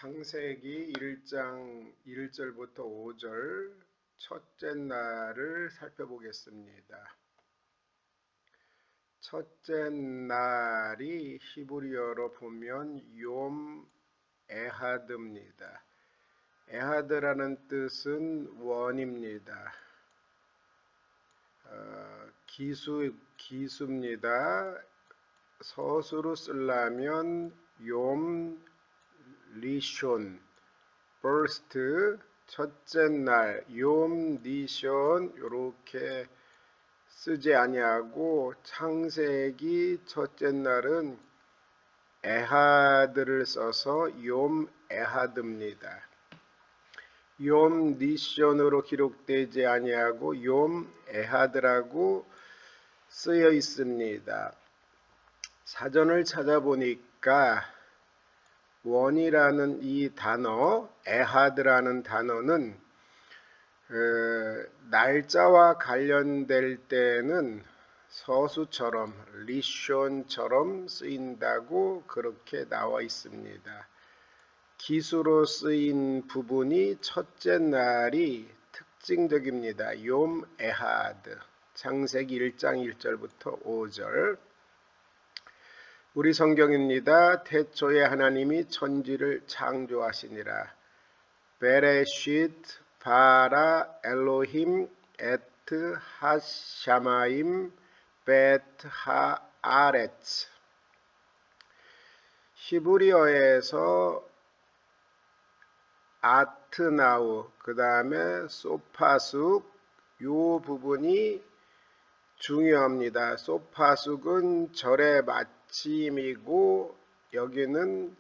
창세기 1장 1절부터 5절 첫째 날을 살펴보겠습니다. 첫째 날이 히브리어로 보면 욤 에하드입니다. 에하드라는 뜻은 원입니다. 기수입니다. 서술로 쓰려면 욤 리숀 first 첫째 날 욤 리숀 이렇게 쓰지 아니하고 창세기 첫째 날은 에하드를 써서 욤 에하드입니다. 욤 리숀으로 기록되지 아니하고 욤 에하드라고 쓰여 있습니다. 사전을 찾아보니까 원이라는 이 단어, 에하드라는 단어는 날짜와 관련될 때는 서수처럼 리숀처럼 쓰인다고 그렇게 나와 있습니다. 기수로 쓰인 부분이 첫째 날이 특징적입니다. 욤 에하드, 창세기 1장 1절부터 5절. 우리 성경입니다. 태초에 하나님이 천지를 창조하시니라. 베레시트 바라 엘로힘 에트 하샤마임 베트 하아레츠. 히브리어에서 아트나우 그 다음에 소파숙 요 부분이 중요합니다. 소파숙은 절의 마침이고 여기는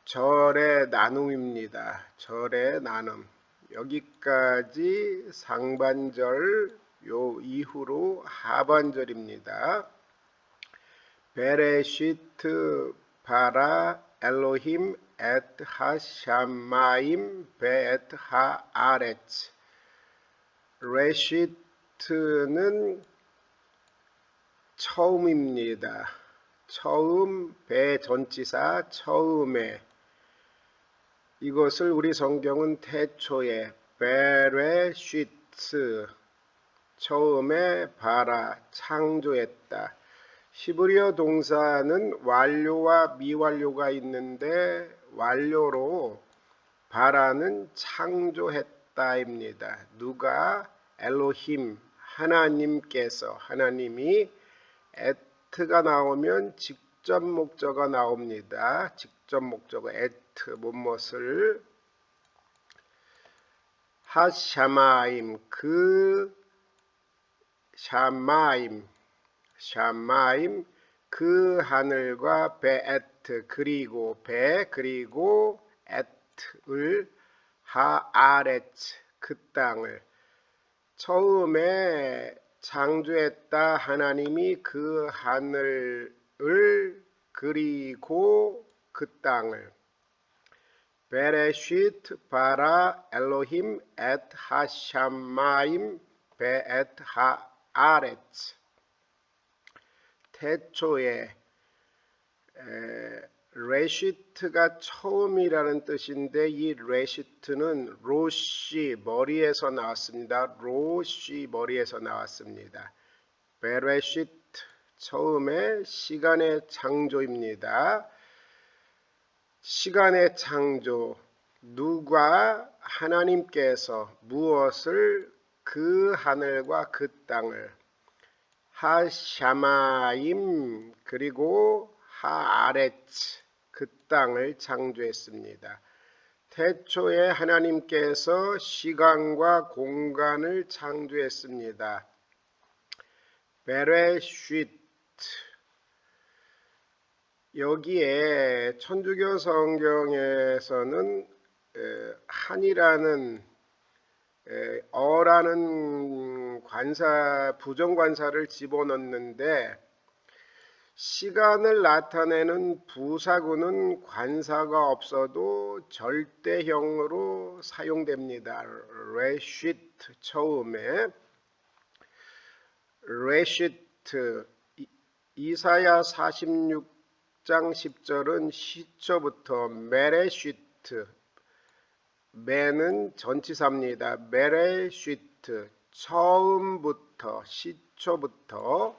절의 나눔입니다. 절의 나눔. 여기까지 상반절, 요 이후로 하반절입니다. 베레시트 바라 엘로힘 에트 하샤마임 베트 하아레츠. 레시트는 처음입니다. 처음, 배전치사 처음에. 이것을 우리 성경은 태초에 베레시트 처음에 바라 창조했다. 히브리어 동사는 완료와 미완료가 있는데 완료로 바라는 창조했다입니다. 누가? 엘로힘 하나님께서. 하나님이 에트가 나오면 직접 목적어가 나옵니다. 직접 목적어 에트 무엇을 하샤마임 그 샤마임 그 하늘과 베에트 그리고 배 그리고 에트을 하아레츠 그 땅을 처음에 창조했다. 하나님이 그 하늘을 그리고 그 땅을 베레시트 바라 엘로힘 에트 하샤마임 베에트 하아레츠. 태초에 레시트가 처음이라는 뜻인데 이 레시트는 로시 머리에서 나왔습니다. 로시 머리에서 나왔습니다. 베레시트 처음에 시간의 창조입니다. 시간의 창조. 누가? 하나님께서 무엇을? 그 하늘과 그 땅을 하샤마임 그리고 하아레츠 그 땅을 창조했습니다. 태초에 하나님께서 시간과 공간을 창조했습니다. 베레시트. 여기에 천주교 성경에서는 한이라는 어라는 관사 부정관사를 집어넣는데 시간을 나타내는 부사구는 관사가 없어도 절대형으로 사용됩니다. 레시트 처음에 레시트 이사야 46 10장 10절은 시초부터 메레쉬트, 메는 전치사입니다. 메레쉬트, 처음부터, 시초부터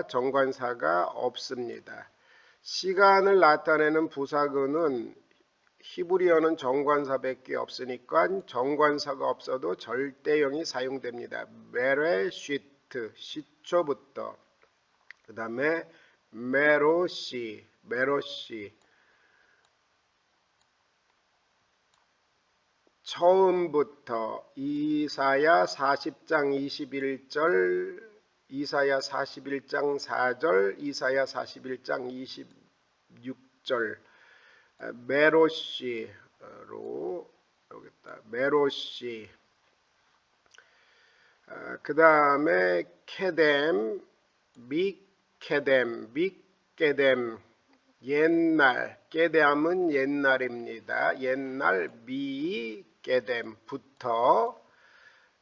정관사가 없습니다. 시간을 나타내는 부사구는 히브리어는 정관사밖에 없으니까 정관사가 없어도 절대형이 사용됩니다. 메레쉬트, 시초부터. 그 다음에 메로시, 처음부터. 이사야 40장 21절, 이사야 41장 4절, 이사야 41장 26절. 메로시로 여기다 메로시. 그 다음에 케뎀, 믹게뎀, 옛날. 게뎀은 옛날입니다. 옛날. 미게뎀부터.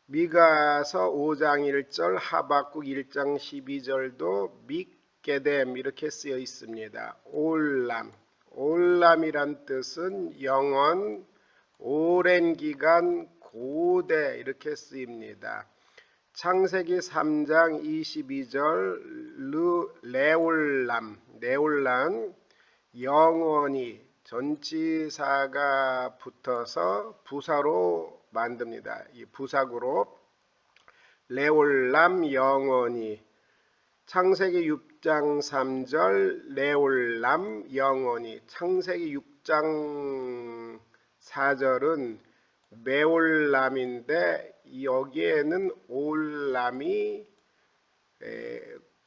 미가서 5장 1절, 하박국 1장 12절도 믹게뎀 이렇게 쓰여 있습니다. 올람이란 뜻은 영원, 오랜 기간, 고대 이렇게 쓰입니다. 창세기 3장 22절 레올람, 영원히, 전치사가 붙어서 부사로 만듭니다. 이 부사구로 레올람, 영원히. 창세기 6장 3절 레올람, 영원히. 창세기 6장 4절은 메올람인데 여기에는 올람이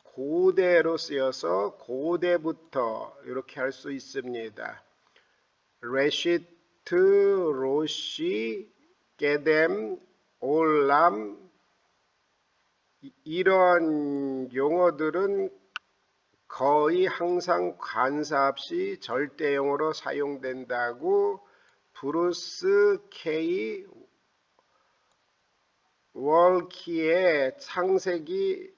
고대로 쓰여서 고대부터 이렇게 할 수 있습니다. 레시트, 로시, 게뎀, 올람, 이런 용어들은 거의 항상 관사 없이 절대형으로 사용된다고 브루스 K. 월키의 창세기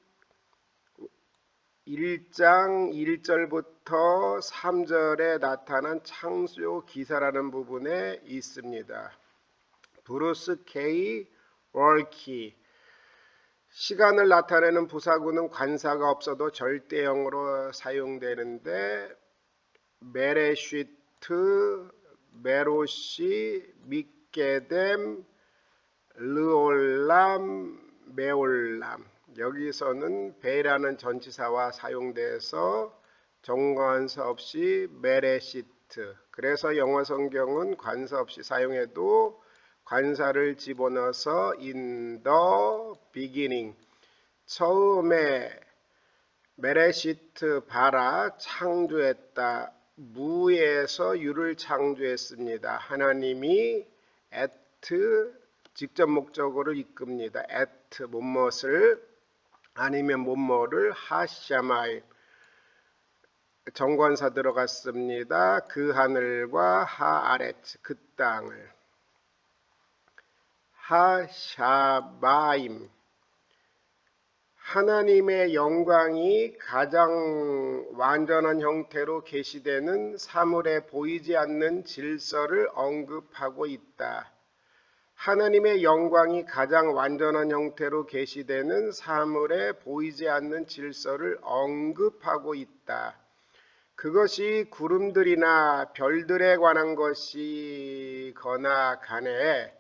1장 1절부터 3절에 나타난 창조 기사라는 부분에 있습니다. 브루스 K. 월키. 시간을 나타내는 부사구는 관사가 없어도 절대형으로 사용되는데 메레쉬트, 메로시, 믹게뎀, 르올람, 메올람. 여기서는 베라는 전치사와 사용돼서 정관사 없이 메레시트. 그래서 영어 성경은 관사 없이 사용해도 관사를 집어넣어서 in the beginning, 처음에. 메레시트 바라, 창조했다. 무에서 유를 창조했습니다. 하나님이 at, 직접 목적어를 이끕니다. at, 무엇을, 아니면 뭐뭐를, 하샤마이, 정관사 들어갔습니다. 그 하늘과 하아렛, 그 땅을. 하샤바임, 하나님의 영광이 가장 완전한 형태로 계시되는 사물에 보이지 않는 질서를 언급하고 있다. 하나님의 영광이 가장 완전한 형태로 계시되는 사물에 보이지 않는 질서를 언급하고 있다. 그것이 구름들이나 별들에 관한 것이거나 간에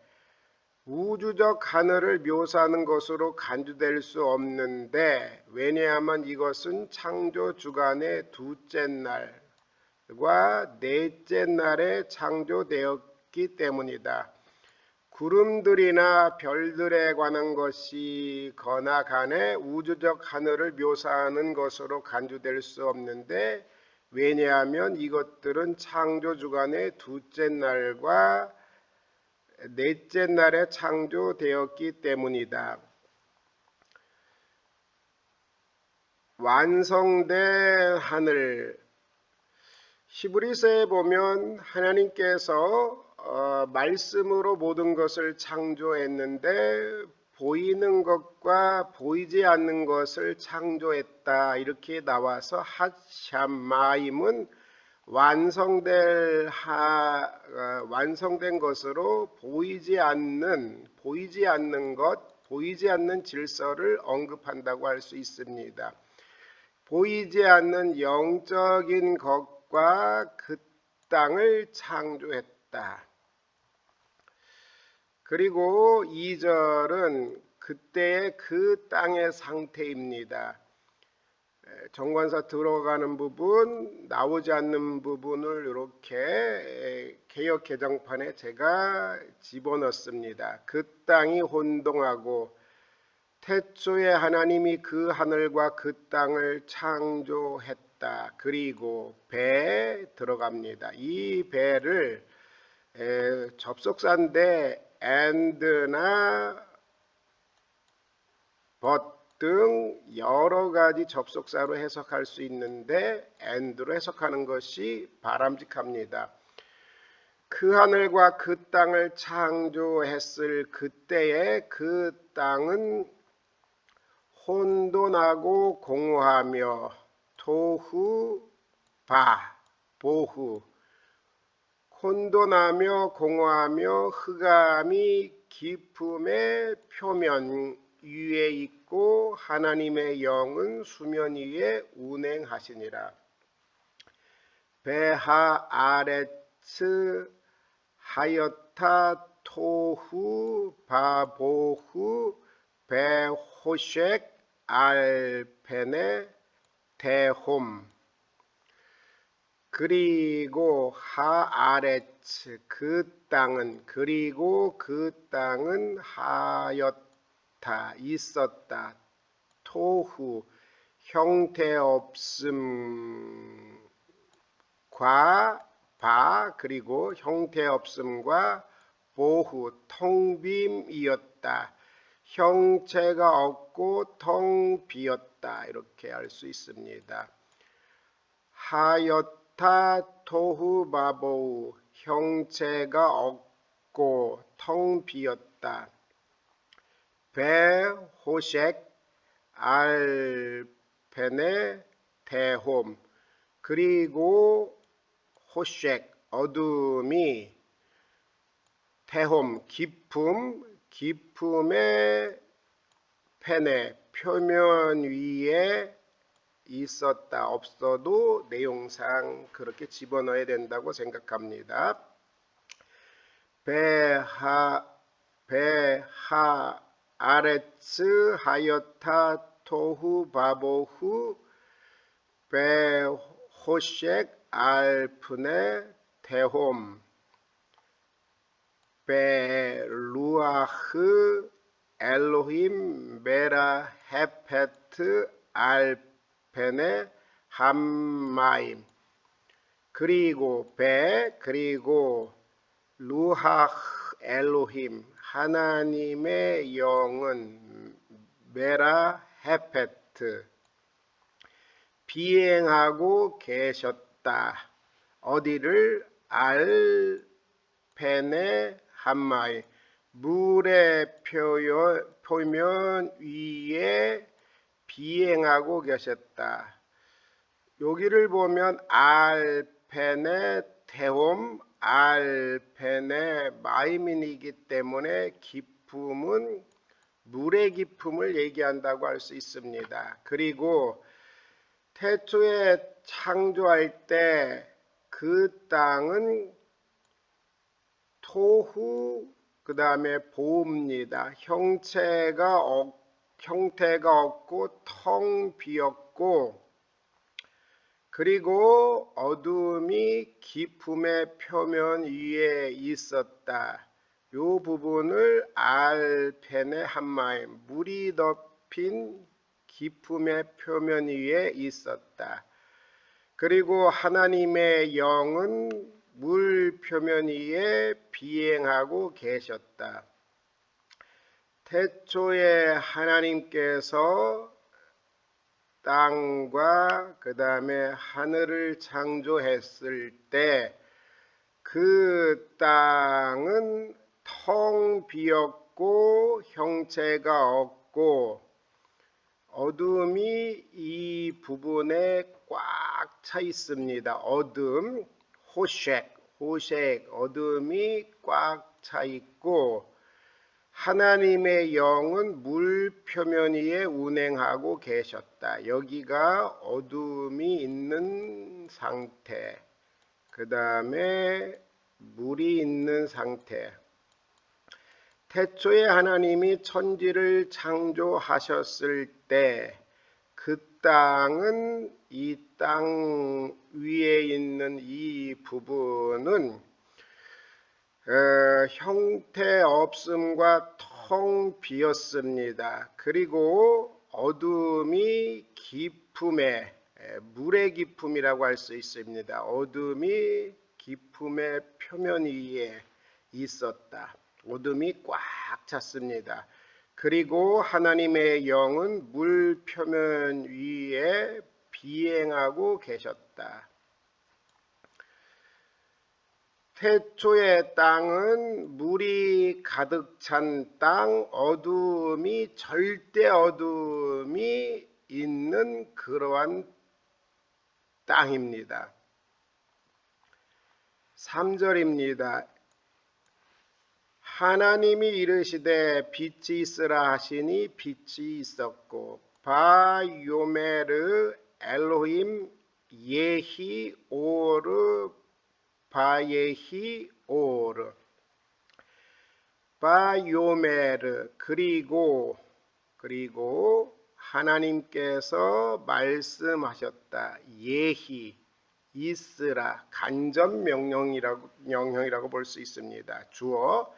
우주적 하늘을 묘사하는 것으로 간주될 수 없는데, 왜냐하면 이것은 창조 주간의 둘째 날과 넷째 날에 창조되었기 때문이다. 구름들이나 별들에 관한 것이거나 간에 우주적 하늘을 묘사하는 것으로 간주될 수 없는데, 왜냐하면 이것들은 창조 주간의 둘째 날과 넷째 날에 창조되었기 때문이다. 완성된 하늘. 히브리서에 보면 하나님께서 말씀으로 모든 것을 창조했는데 보이는 것과 보이지 않는 것을 창조했다. 이렇게 나와서 핫샤마임은 완성된 것으로 보이지 않는 것, 보이지 않는 질서를 언급한다고 할 수 있습니다. 보이지 않는 영적인 것과 그 땅을 창조했다. 그리고 2절은 그때의 그 땅의 상태입니다. 정관사 들어가는 부분, 나오지 않는 부분을 이렇게 개역 개정판에 제가 집어넣습니다. 그 땅이 혼동하고 태초에 하나님이 그 하늘과 그 땅을 창조했다. 그리고 배에 들어갑니다. 이 배를 접속사인데 and나 but 등 여러 가지 접속사로 해석할 수 있는데 and로 해석하는 것이 바람직합니다. 그 하늘과 그 땅을 창조했을 그때에 그 땅은 혼돈하고 공허하며 토후 보후 혼돈하며 공허하며 흑암이 깊음의 표면 위에 있고 하나님의 영은 수면 위에 운행하시니라. 베하 아레츠 하여타 토후 바보후 베호쉑 알페네 대홈. 그리고 하아레츠 그 땅은 그리고 그 땅은 하였다 있었다. 토후 형태없음과 그리고 형태없음과 보후 텅빔이었다. 형체가 없고 텅 비었다. 이렇게 할 수 있습니다. 하였다 토후 바보우 형체가 없고 텅 비었다. 베호쉑 알펜의 대홈 그리고 호쉑 어둠이 대홈 깊음의 펜의 표면 위에 있었다. 없어도 내용상 그렇게 집어넣어야 된다고 생각합니다. 베하 아레츠 하여타 토후 바보후 베호쉑 알프네 대홈 베루아흐 엘로힘 메라 헤페트 알펜의 함마임 그리고 그리고 루하흐 엘로힘 하나님의 영은 메라 헤페트 비행하고 계셨다. 어디를 알펜의 함마임 물의 표면 위에 비행하고 계셨다. 여기를 보면 알펜의 대홈 알펜의 마이민이기 때문에 깊음은 물의 깊음을 얘기한다고 할 수 있습니다. 그리고 태초에 창조할 때 그 땅은 토후 그 다음에 보입니다. 형태가 없고 텅 비었고 그리고 어둠이 깊음의 표면 위에 있었다. 이 부분을 알펜의 함마임 물이 덮인 깊음의 표면 위에 있었다. 그리고 하나님의 영은 물 표면 위에 비행하고 계셨다. 태초에 하나님께서 땅과 그 다음에 하늘을 창조했을 때 그 땅은 텅 비었고 없고 형체가 없고 어둠이 이 부분에 꽉 차 있습니다. 어둠, 호색, 어둠이 꽉 차 있고 하나님의 영은 물 표면 위에 운행하고 계셨다. 여기가 어둠이 있는 상태, 그 다음에 물이 있는 상태. 태초에 하나님이 천지를 창조하셨을 때 그 땅은 이 땅 위에 있는 이 부분은 형태 없음과 텅 비었습니다. 그리고 어둠이 깊음에, 물의 깊음이라고 할 수 있습니다. 어둠이 깊음의 표면 위에 있었다. 어둠이 꽉 찼습니다. 그리고 하나님의 영은 물 표면 위에 비행하고 계셨다. 태초의 땅은 물이 가득 찬 땅, 어둠이 절대 어둠이 있는 그러한 땅입니다. 3절입니다. 하나님이 이르시되 빛이 있으라 하시니 빛이 있었고 바요메르 엘로힘 예히 오르 바예히 오르 바요메르 그리고 하나님께서 말씀하셨다. 예히 있으라 간접 명령이라고 볼 수 있습니다. 주어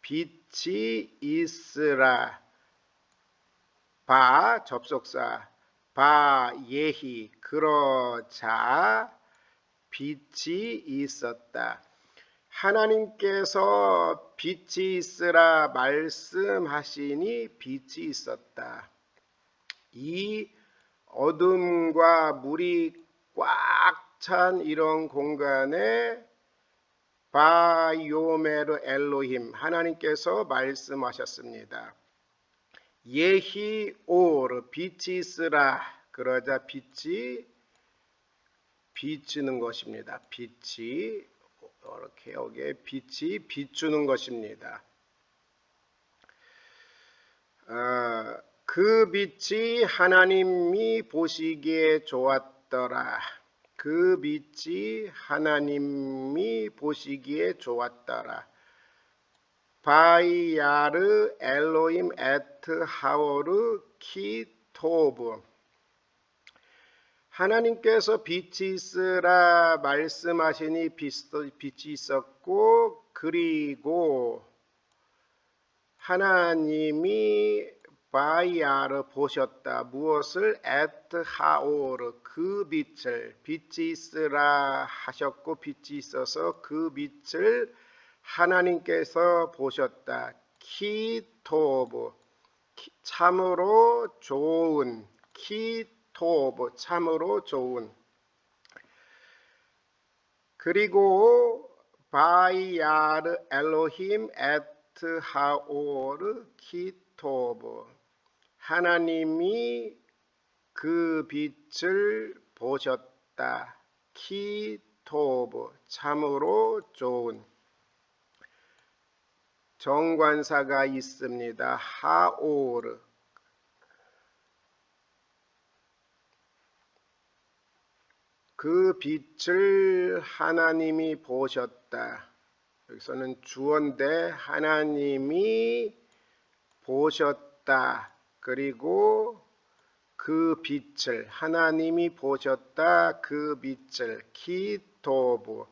빛이 있으라. 바 접속사 바 예히 그러자 빛이 있었다. 하나님께서 빛이 있으라 말씀하시니 빛이 있었다. 이 어둠과 물이 꽉 찬 이런 공간에 바요메르 엘로힘 하나님께서 말씀하셨습니다. 예히 오르 빛이 있으라 그러자 빛이 비추는 것입니다. 빛이 이렇게 여기에 빛이 비추는 것입니다. 그 빛이 하나님이 보시기에 좋았더라. 그 빛이 하나님이 보시기에 좋았더라. 바이야르 엘로임 에트 하오르 키토브 하나님께서 빛이 있으라 말씀하시니 빛이 있었고 그리고 하나님이 바이야르 보셨다. 무엇을? 에트 하오르 그 빛을 빛이 있으라 하셨고 빛이 있어서 그 빛을 하나님께서 보셨다. 키토브 참으로 좋은 키토브 참으로 좋은 그리고 바이야르 엘로힘 에트 하오르 키토브 하나님이 그 빛을 보셨다. 키토브 참으로 좋은 정관사가 있습니다. 하오르 그 빛을 하나님이 보셨다. 여기서는 주어인데 하나님이 보셨다. 그리고 그 빛을 하나님이 보셨다. 그 빛을 키토브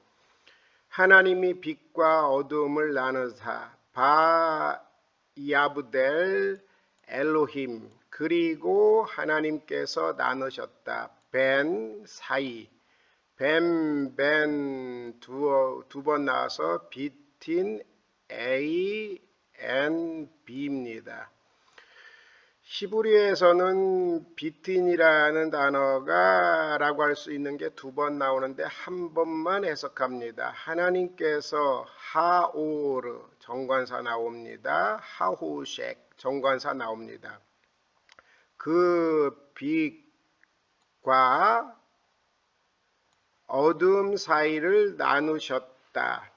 하나님이 빛과 어둠을 나누사 바 야브델 엘로힘 그리고 하나님께서 나누셨다. 벤 사이 벤 두 번 나와서 비틴 A and B입니다. 히브리에서는 비트인이라는 단어가 라고 할 수 있는 게 두 번 나오는데 한 번만 해석합니다. 하나님께서 하오르 정관사 나옵니다. 하호색 정관사 나옵니다. 그 빛과 어둠 사이를 나누셨다.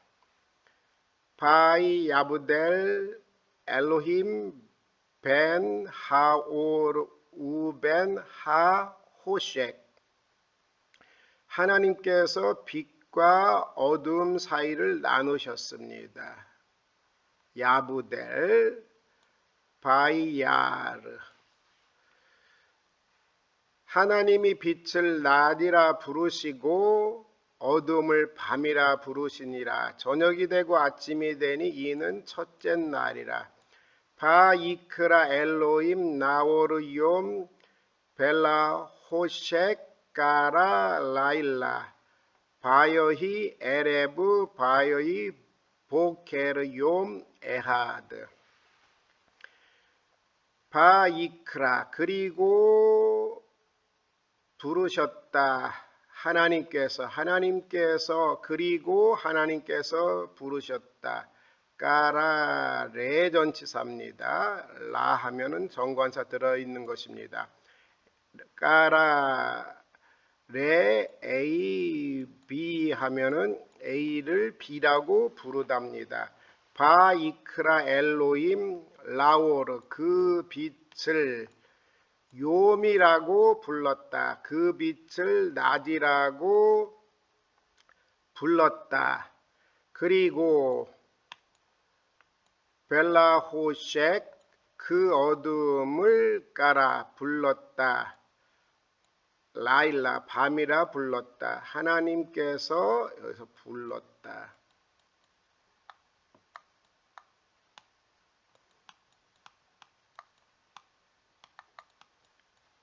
바이 야브델 엘로힘 벤 하오르 우벤 하호색. 하나님께서 빛과 어둠 사이를 나누셨습니다. 야브델 바이야르. 하나님이 빛을 낮이라 부르시고 어둠을 밤이라 부르시니라. 저녁이 되고 아침이 되니 이는 첫째 날이라. 바이크라 엘로임 나오르욤 벨라 호색 까라 라일라 바여히 에레브 바여히 보케르욤 에하드. 바이크라 그리고 부르셨다. 하나님께서 그리고 하나님께서 부르셨다. 까라 레 전치사입니다. 라 하면은 정관사 들어있는 것입니다. 까라 레 A B 하면은 A를 B라고 부르답니다. 바이크라 엘로임 라오르 그 빛을 요미라고 불렀다. 그 빛을 낮이라고 불렀다. 그리고 벨라호색 그 어둠을 깔아 불렀다. 라일라 밤이라 불렀다. 하나님께서 여기서 불렀다.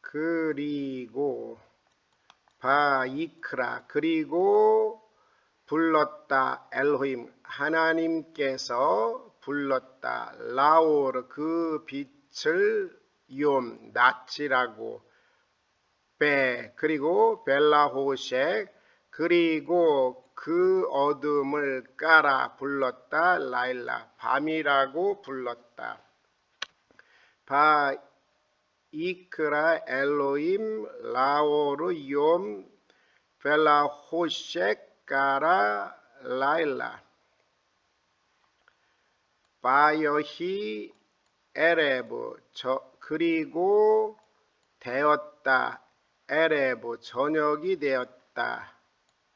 그리고 바이크라 그리고 불렀다. 엘로힘 하나님께서 불렀다. 라오르 그 빛을 욤 낯이라고. 베 그리고 벨라호색 그리고 그 어둠을 깔아 불렀다. 라일라 밤이라고 불렀다. 바이크라 엘로임 라오르 욤 벨라호색 까라 라일라 바여히 에레브 그리고 되었다. 에레브 저녁이 되었다.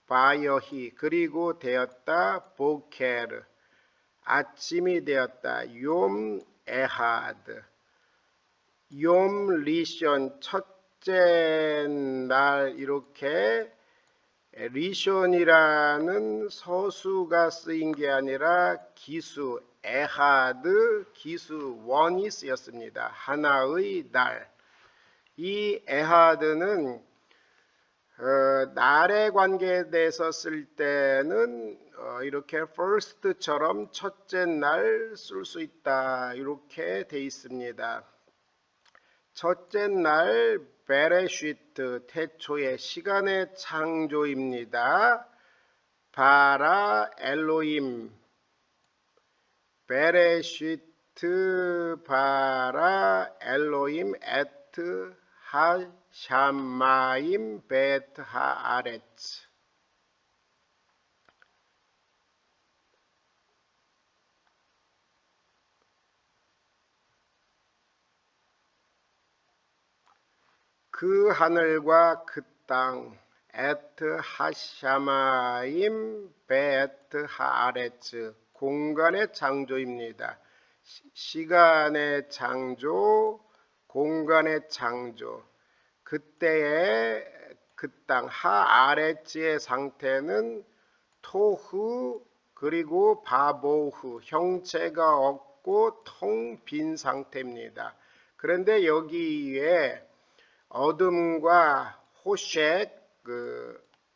바여히 그리고 되었다. 보케르 아침이 되었다. 욤 에하드 욤 리션 첫째 날. 이렇게 리션이라는 서수가 쓰인 게 아니라 기수 에하드 기수 원이 쓰였습니다. 하나의 날. 이 에하드는 날에 관계돼서 쓸 때는 이렇게 first처럼 첫째 날 쓸 수 있다. 이렇게 돼 있습니다. 첫째 날 베레쉬트 태초의 시간의 창조입니다. 바라 엘로임 베레쉬트 바라 엘로임 에트 하샤마임 베트 하아레츠. 그 하늘과 그 땅 에트 하샤마임 베트 하아레츠 공간의 창조입니다. 시간의 창조, 공간의 창조. 그때의 그 땅 하아레츠의 상태는 토후 그리고 바보후 형체가 없고 텅 빈 상태입니다. 그런데 여기에 어둠과 호색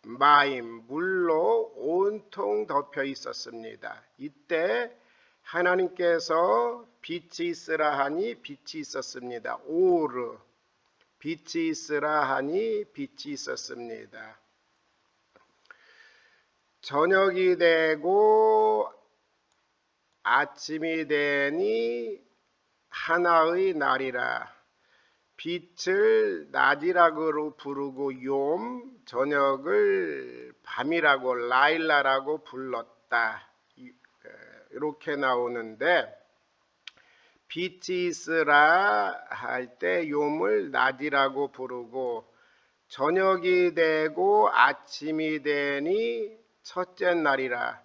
마임 물로 온통 덮여 있었습니다. 이때 하나님께서 빛이 있으라 하니 빛이 있었습니다. 오르 빛이 있으라 하니 빛이 있었습니다. 저녁이 되고 아침이 되니 하나의 날이라. 빛을 낮이라고 부르고 욤, 저녁을 밤이라고 라일라라고 불렀다. 이렇게 나오는데 빛이 있으라 할 때 욤을 낮이라고 부르고 저녁이 되고 아침이 되니 첫째 날이라.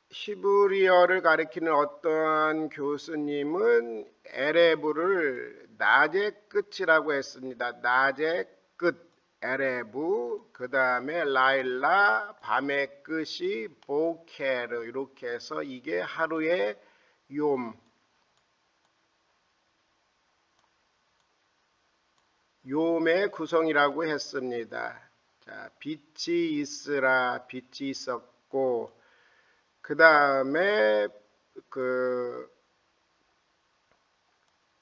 히브리어를 가리키는 어떠한 교수님은 에레브를 낮의 끝이라고 했습니다. 낮의 끝 에레브, 그 다음에 라일라, 밤의 끝이 보케르, 이렇게 해서 이게 하루의 욤의 구성이라고 했습니다. 자, 빛이 있으라, 빛이 있었고, 그 다음에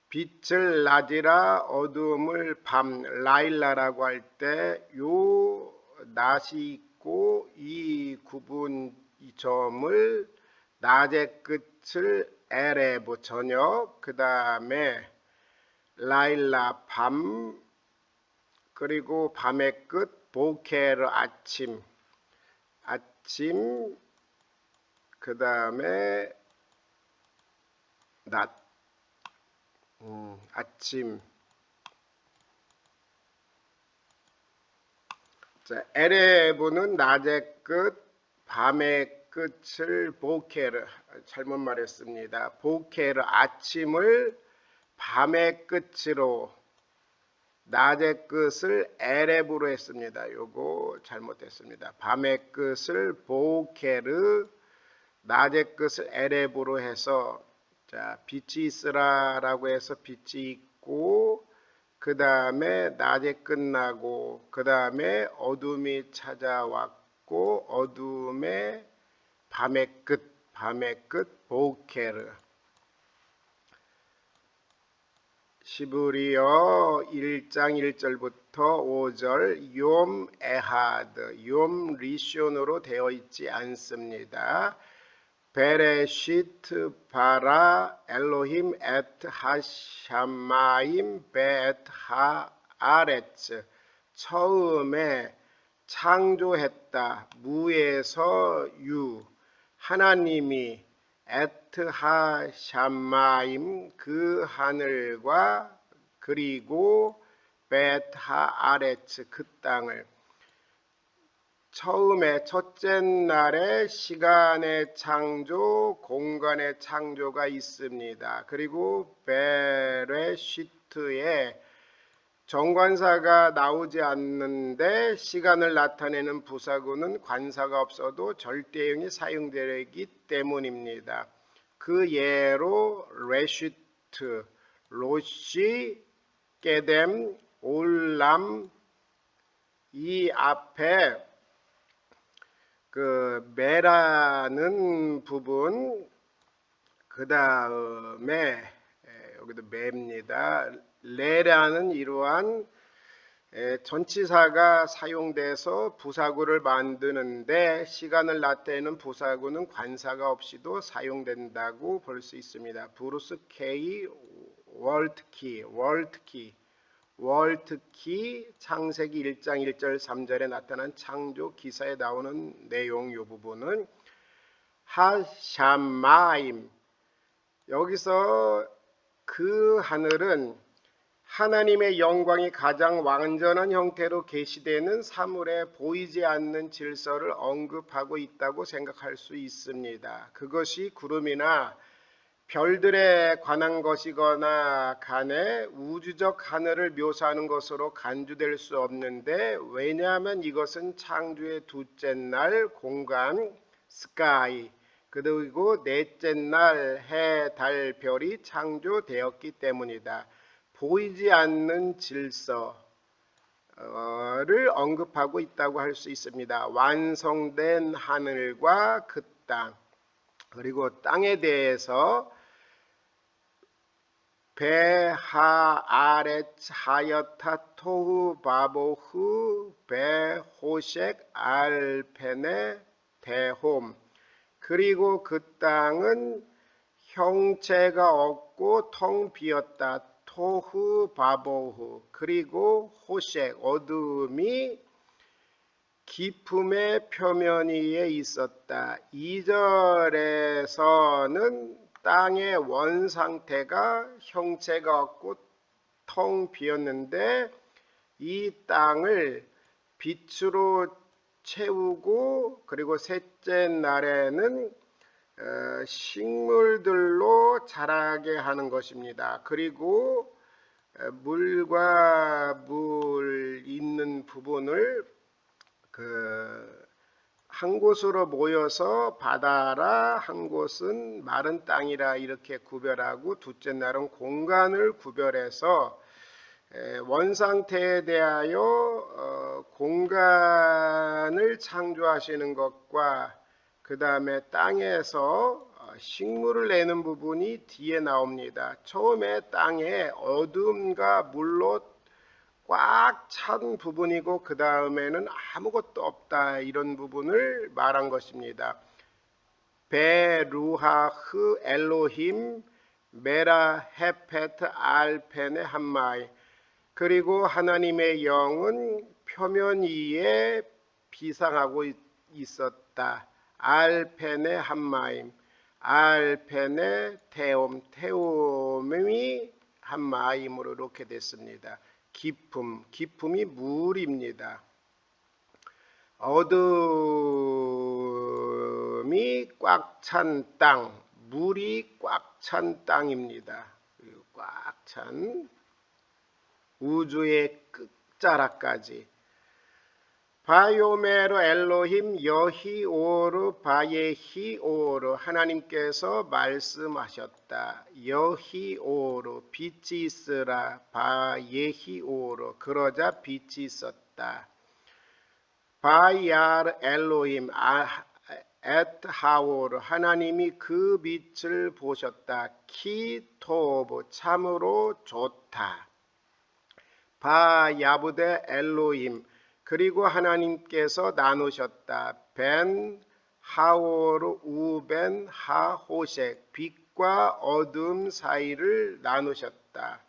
빛을 낮이라 어둠을 밤 라일라라고 할 때 요 낮이 있고 이 구분 이 점을 낮의 끝을 에레브 저녁, 그 다음에 라일라 밤, 그리고 밤의 끝 보케르 아침, 그 다음에 낮, 아침. 자, 에레브는 낮의 끝, 밤의 끝을 보케르, 잘못 말했습니다. 보케르 아침을 밤의 끝으로, 낮의 끝을 에레브로 했습니다. 요거 잘못했습니다. 밤의 끝을 보케르, 낮의 끝을 에레브로 해서, 자, 빛이 있으라라고 해서 빛이 있고, 그 다음에 낮에 끝나고, 그 다음에 어둠이 찾아왔고, 어둠의 밤의 끝 보케르. 시브리어 1장 1절부터 5절 욤 에하드, 욤 리숑으로 되어 있지 않습니다. 베레시트 바라 엘로힘 에트 하샤마임 베트 하아레츠, 처음에 창조했다, 무에서 유, 하나님이 에트 하샤마임, 그 하늘과, 그리고 베트 하아레츠, 그 땅을. 처음에 첫째 날에 시간의 창조, 공간의 창조가 있습니다. 그리고 베레시트에 정관사가 나오지 않는데 시간을 나타내는 부사구는 관사가 없어도 절대형이 사용되기 때문입니다. 그 예로 레시트, 로시, 게뎀, 올람, 이 앞에 메라는 부분, 그 다음에 여기도 매입니다. 레라는 이러한 전치사가 사용돼서 부사구를 만드는데 시간을 나타내는 부사구는 관사가 없이도 사용된다고 볼 수 있습니다. 브루스 K. 월트키, 창세기 1장 1절 3절에 나타난 창조 기사에 나오는 내용, 이 부분은 하샤마임, 여기서 그 하늘은 하나님의 영광이 가장 완전한 형태로 계시되는 사물에 보이지 않는 질서를 언급하고 있다고 생각할 수 있습니다. 그것이 구름이나 별들에 관한 것이거나 간에 우주적 하늘을 묘사하는 것으로 간주될 수 없는데, 왜냐하면 이것은 창조의 둘째 날 공간 스카이, 그리고 넷째 날 해, 달, 별이 창조되었기 때문이다. 보이지 않는 질서, 를 언급하고 있다고 할 수 있습니다. 완성된 하늘과 그 땅, 그리고 땅에 대해서 베하 아레츠 하여타 토후 바보후 베호색 알페네 대홈, 그리고 그 땅은 형체가 없고 텅 비었다. 토후 바보후, 그리고 호색 어둠이 깊음의 표면 위에 있었다. 2절에서는 땅의 원 상태가 형체가 없고 텅 비었는데 이 땅을 빛으로 채우고, 그리고 셋째 날에는 식물들로 자라게 하는 것입니다. 그리고 물과 물 있는 부분을 한 곳으로 모여서 바다라, 한 곳은 마른 땅이라 이렇게 구별하고, 둘째 날은 공간을 구별해서 원상태에 대하여 공간을 창조하시는 것과 그 다음에 땅에서 식물을 내는 부분이 뒤에 나옵니다. 처음에 땅에 어둠과 물로 꽉 찬 부분이고 그 다음에는 아무것도 없다, 이런 부분을 말한 것입니다. 베루하흐 엘로힘 메라 헤페트 알펜의 한마이, 그리고 하나님의 영은 표면 위에 비상하고 있었다. 알펜의 한마임, 알펜의 태움, 태움이 한마임으로 이렇게 됐습니다. 깊음, 깊음이 물입니다. 어둠이 꽉 찬 땅, 물이 꽉 찬 땅입니다. 꽉 찬 우주의 끝자락까지. 바요메로 엘로힘 여히오르 바예히오르, 하나님께서 말씀하셨다. 여히오르, 빛이 있으라. 바예히오르, 그러자 빛이 있었다. 바야르 엘로힘 엣하오르, 하나님이 그 빛을 보셨다. 키토브, 참으로 좋다. 바야부데 엘로힘, 그리고 하나님께서 나누셨다. 벤 하오르 우벤 하호색, 빛과 어둠 사이를 나누셨다.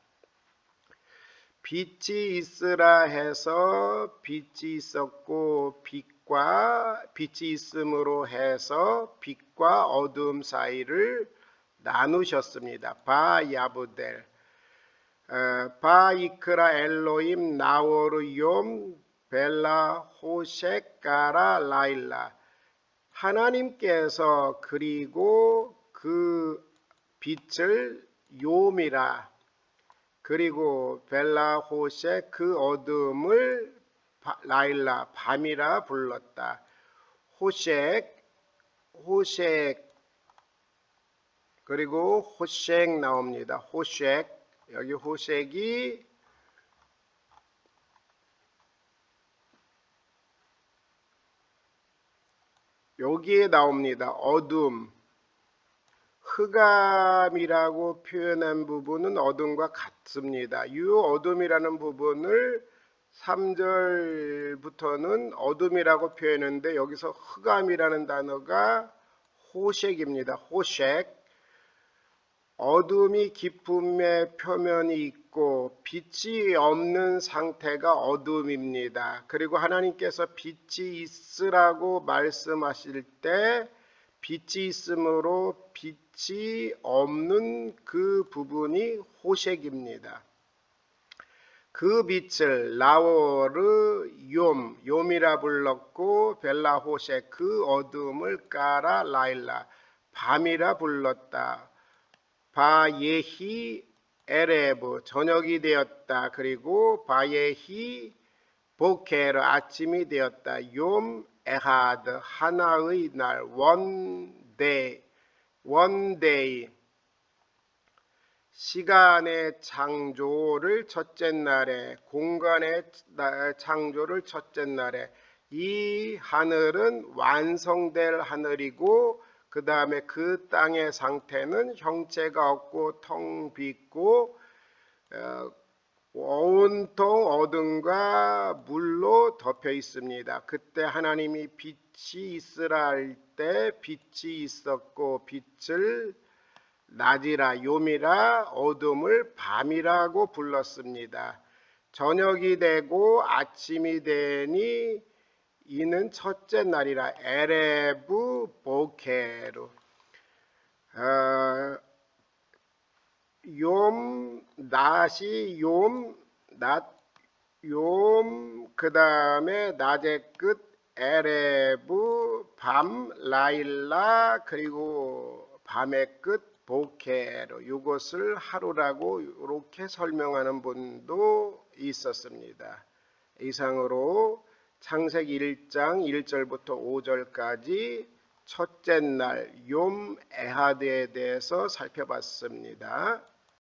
빛이 있으라 해서 빛이 있었고, 빛이 있음으로 해서 빛과 어둠 사이를 나누셨습니다. 바야부델 바이크라 엘로임 나오르 욤 벨라 호색가라 라일라, 하나님께서 그리고 그 빛을 욤이라, 그리고 벨라 호색 그 어둠을 라일라 밤이라 불렀다. 호색, 그리고 호색 나옵니다. 호색, 여기 호색이 여기에 나옵니다. 어둠, 흑암이라고 표현한 부분은 어둠과 같습니다. 이 어둠이라는 부분을 3절부터는 어둠이라고 표현했는데 여기서 흑암이라는 단어가 호색입니다. 호색, 어둠이 깊음의 표면이 있고 빛이 없는 상태가 어둠입니다. 그리고 하나님께서 빛이 있으라고 말씀하실 때 빛이 있으므로 빛이 없는 그 부분이 호색입니다. 그 빛을 라오르 욤이라 불렀고, 벨라 호색 그 어둠을 까라 라일라 밤이라 불렀다. 바예히 에레브 저녁이 되었다. 그리고 바예히 보케르 아침이 되었다. 욤 에하드 하나의 날, 원데이. 시간의 창조를 첫째 날에, 공간의 창조를 첫째 날에, 이 하늘은 완성될 하늘이고 그 다음에 그 땅의 상태는 형체가 없고 텅 비고 온통 어둠과 물로 덮여 있습니다. 그때 하나님이 빛이 있으라 할 때 빛이 있었고 빛을 낮이라 요미라 어둠을 밤이라고 불렀습니다. 저녁이 되고 아침이 되니 이는 첫째 날이라 에레브 보케르 욤 낮이 욤 그 다음에 낮의 끝 에레브 밤 라일라 그리고 밤의 끝 보케르 이것을 하루라고 이렇게 설명하는 분도 있었습니다. 이상으로 창세기 1장 1절부터 5절까지 첫째 날 욤 에하드에 대해서 살펴봤습니다.